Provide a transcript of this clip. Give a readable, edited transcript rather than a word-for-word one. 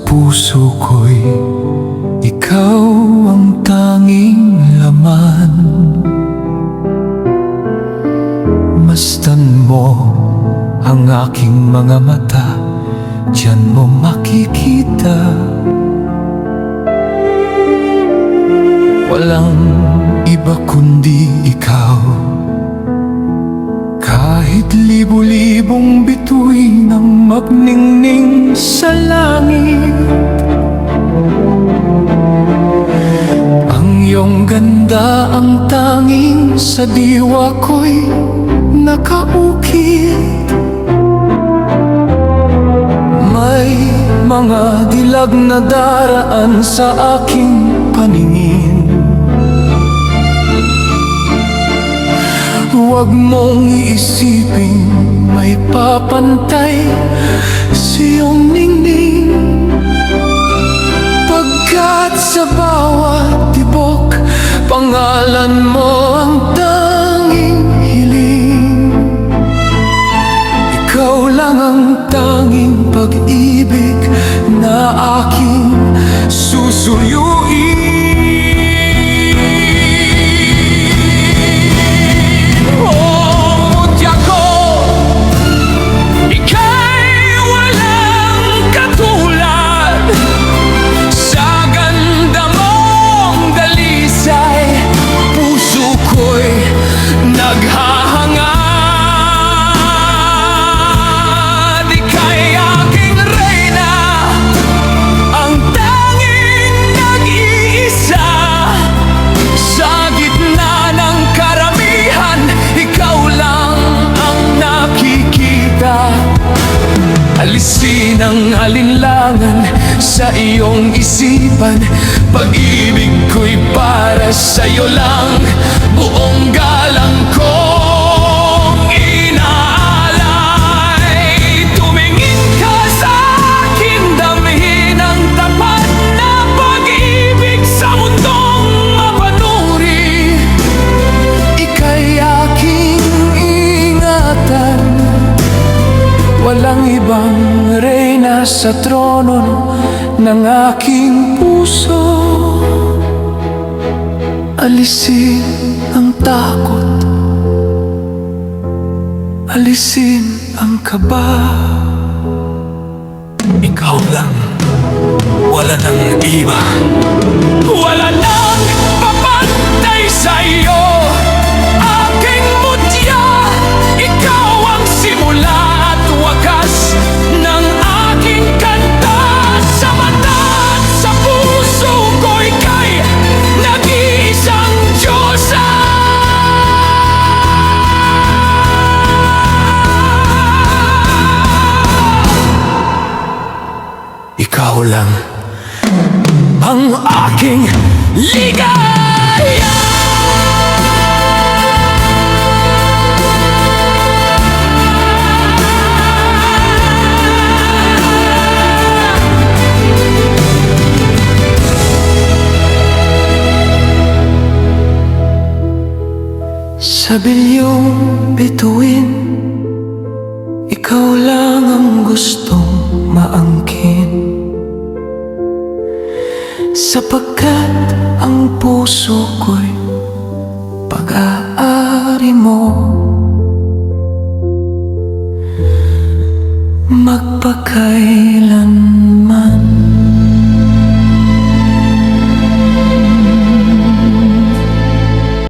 puso ko'y ikaw ang tanging laman. Masdan mo ang aking mga mata, diyan mo makikita. Walang iba kundi ikaw. Kahit libo-libong bituin ang magningning sa langit, ang iyong ganda ang tanging sa diwa ko'y nakaukit. May mga dilag na daraan sa aking paningin. Huwag mong iisipin may papantay sa iyong ningning, pagkat sa bawat tibok pangalan mo ang tanging hiling. Ikaw lang ang tanging pag-ibig na aking susuyuin. Alisin ang alinlangan sa iyong isipan. Pag-ibig ko'y para sa'yo lang, buong galang kong inaalay. Tumingin ka sa akin, damhin ang tapat na pag-ibig sa mundong mapanuri. Ika'y aking ingatan, walang ibang reyna sa trono ng aking puso. Alisin ang takot, alisin ang kaba. Ikaw lang, wala nang iba. Wala nang papantay sa'yo, aking mutya. Ikaw ang simula at wakas ng aking kanta. Sa mata at sa puso ko ika'y nag-iisang Diyosa. Ikaw lang ang aking ligaya. Sa bilyong bituin, ikaw lang ang gustong maangkin, sapagkat ang puso ko'y pag-aari mo. Magpakailanman.